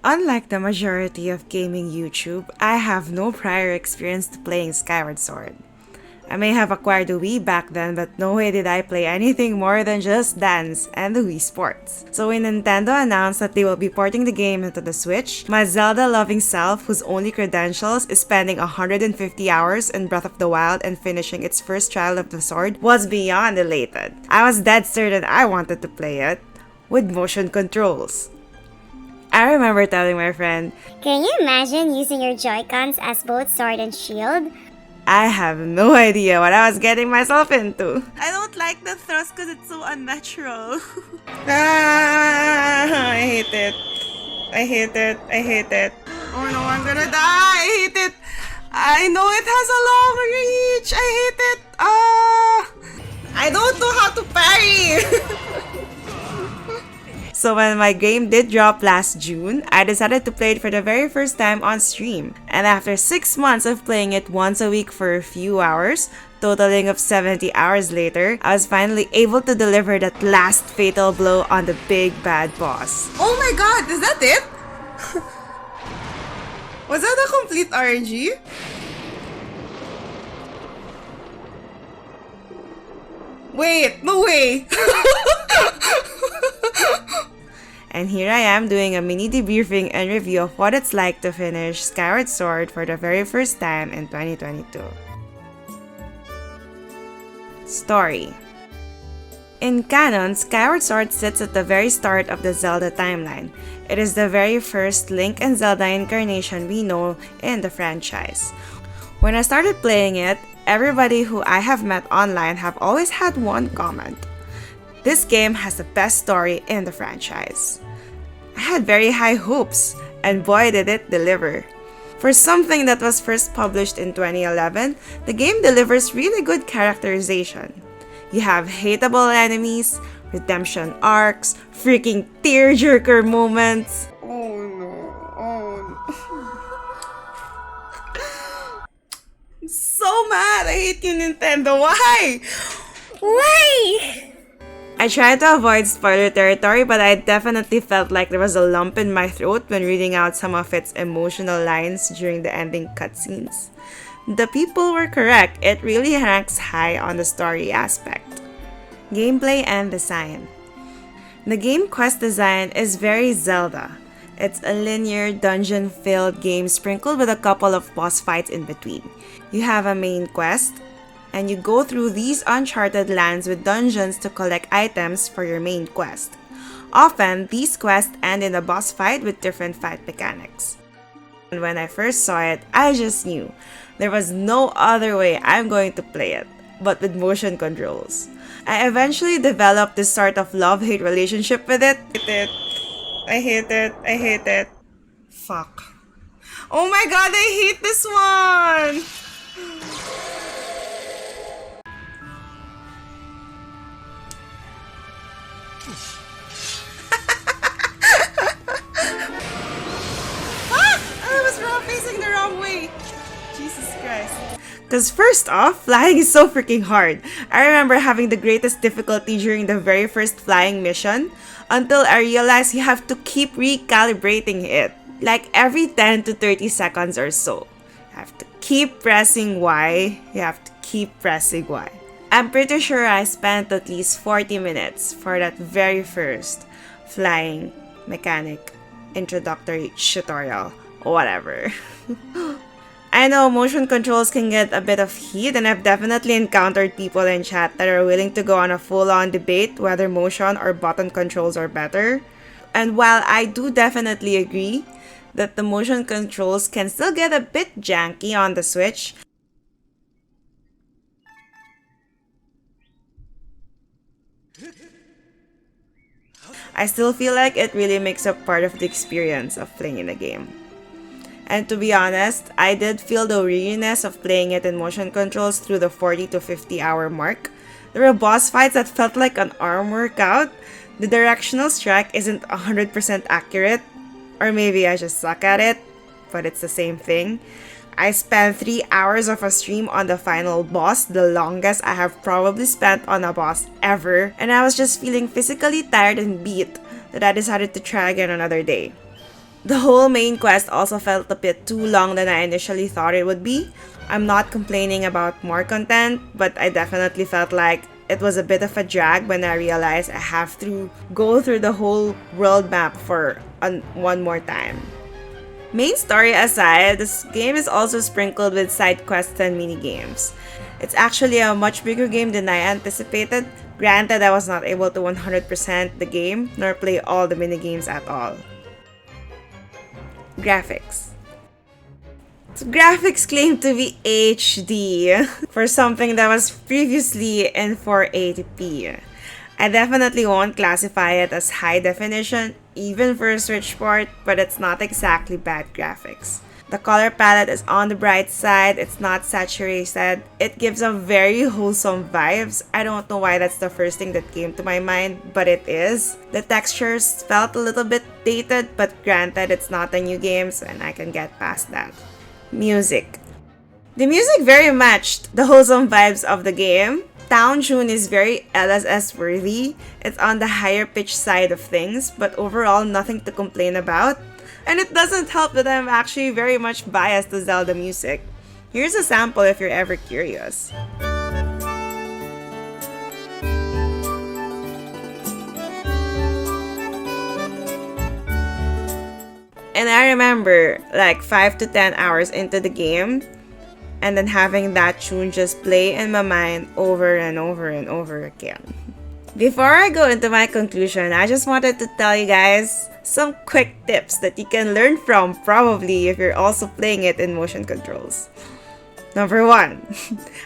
Unlike the majority of gaming YouTube, I have no prior experience to playing Skyward Sword. I may have acquired the Wii back then, but no way did I play anything more than Just Dance and the Wii Sports. So when Nintendo announced that they will be porting the game into the Switch, my Zelda-loving self, whose only credentials is spending 150 hours in Breath of the Wild and finishing its first trial of the sword, was beyond elated. I was dead certain I wanted to play it with motion controls. I remember telling my friend, "Can you imagine using your Joy-Cons as both sword and shield?" I have no idea what I was getting myself into. I don't like the thrust because it's so unnatural. I hate it. I hate it. I hate it. Oh no, I'm gonna die. I hate it. I know it has a long reach. I hate it. I don't know how to parry. So when my game did drop last June, I decided to play it for the very first time on stream. And after 6 months of playing it once a week for a few hours, totaling of 70 hours later, I was finally able to deliver that last fatal blow on the big bad boss. Oh my god, is that it? Was that a complete RNG? Wait, no way! And here I am doing a mini debriefing and review of what it's like to finish Skyward Sword for the very first time in 2022. Story. In canon, Skyward Sword sits at the very start of the Zelda timeline. It is the very first Link and Zelda incarnation we know in the franchise. When I started playing it, everybody who I have met online have always had one comment. This game has the best story in the franchise. I had very high hopes, and boy did it deliver. For something that was first published in 2011, the game delivers really good characterization. You have hateable enemies, redemption arcs, freaking tearjerker moments. Oh no, oh no. I'm so mad! I hate you, Nintendo. Why? Why? I tried to avoid spoiler territory, but I definitely felt like there was a lump in my throat when reading out some of its emotional lines during the ending cutscenes. The people were correct, it really ranks high on the story aspect. Gameplay and design. The game quest design is very Zelda. It's a linear, dungeon-filled game sprinkled with a couple of boss fights in between. You have a main quest, and you go through these uncharted lands with dungeons to collect items for your main quest. Often, these quests end in a boss fight with different fight mechanics. And when I first saw it, I just knew there was no other way I'm going to play it, but with motion controls. I eventually developed this sort of love-hate relationship with it. I hate it. I hate it. Fuck. Oh my god, I hate this one! Facing the wrong way. Jesus Christ. Because first off, flying is so freaking hard. I remember having the greatest difficulty during the very first flying mission until I realized you have to keep recalibrating it. Like every 10 to 30 seconds or so. You have to keep pressing Y. You have to keep pressing Y. I'm pretty sure I spent at least 40 minutes for that very first flying mechanic introductory tutorial. Whatever. I know motion controls can get a bit of heat, and I've definitely encountered people in chat that are willing to go on a full-on debate whether motion or button controls are better. And while I do definitely agree that the motion controls can still get a bit janky on the Switch, I still feel like it really makes up part of the experience of playing in the game. And to be honest, I did feel the weariness of playing it in motion controls through the 40 to 50 hour mark. There were boss fights that felt like an arm workout. The directional strike isn't 100% accurate, or maybe I just suck at it, but it's the same thing. I spent 3 hours of a stream on the final boss, the longest I have probably spent on a boss ever, and I was just feeling physically tired and beat that I decided to try again another day. The whole main quest also felt a bit too long than I initially thought it would be. I'm not complaining about more content, but I definitely felt like it was a bit of a drag when I realized I have to go through the whole world map for one more time. Main story aside, this game is also sprinkled with side quests and mini games. It's actually a much bigger game than I anticipated. Granted, I was not able to 100% the game nor play all the mini games at all. Graphics. So graphics claim to be HD for something that was previously in 480p. I definitely won't classify it as high definition, even for a Switch port, but it's not exactly bad graphics. The color palette is on the bright side, it's not saturated, it gives a very wholesome vibes. I don't know why that's the first thing that came to my mind, but it is. The textures felt a little bit dated, but granted it's not a new game, so and I can get past that. Music. The music very matched the wholesome vibes of the game. Town tune is very LSS worthy. It's on the higher pitch side of things, but overall nothing to complain about. And it doesn't help that I'm actually very much biased to Zelda music. Here's a sample if you're ever curious. And I remember like 5 to 10 hours into the game and then having that tune just play in my mind over and over and over again. Before I go into my conclusion, I just wanted to tell you guys some quick tips that you can learn from probably if you're also playing it in motion controls. Number 1,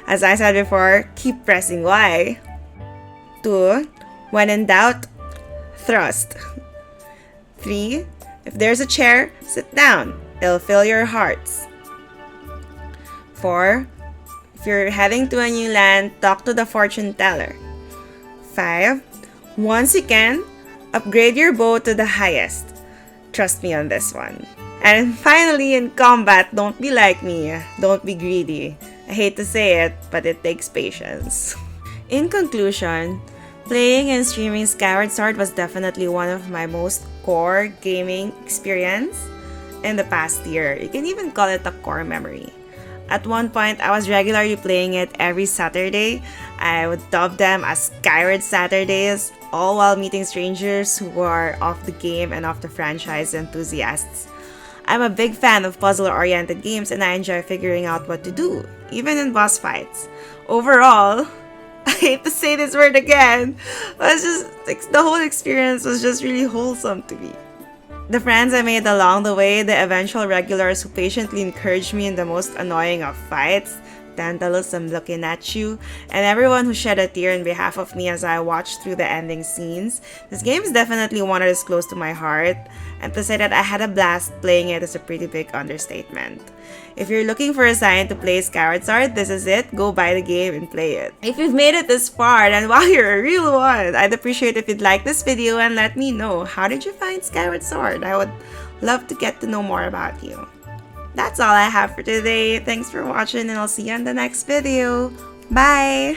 as I said before, keep pressing Y. 2, when in doubt, thrust. 3, if there's a chair, sit down. It'll fill your hearts. 4, if you're heading to a new land, talk to the fortune teller. 5, once you can, upgrade your bow to the highest. Trust me on this one. And finally, in combat, don't be like me. Don't be greedy. I hate to say it, but it takes patience. In conclusion, playing and streaming Skyward Sword was definitely one of my most core gaming experience in the past year. You can even call it a core memory. At one point, I was regularly playing it every Saturday. I would dub them as Skyward Saturdays, all while meeting strangers who are of the game and of the franchise enthusiasts. I'm a big fan of puzzle-oriented games and I enjoy figuring out what to do, even in boss fights. Overall, I hate to say this word again, but it's just like, the whole experience was just really wholesome to me. The friends I made along the way, the eventual regulars who patiently encouraged me in the most annoying of fights, Tantalus, I'm looking at you, and everyone who shed a tear in behalf of me as I watched through the ending scenes. This game is definitely one that is close to my heart, and to say that I had a blast playing it is a pretty big understatement. If you're looking for a sign to play Skyward Sword, this is it. Go buy the game and play it. If you've made it this far, then wow, you're a real one! I'd appreciate if you'd like this video and let me know, how did you find Skyward Sword? I would love to get to know more about you. That's all I have for today. Thanks for watching and I'll see you in the next video. Bye!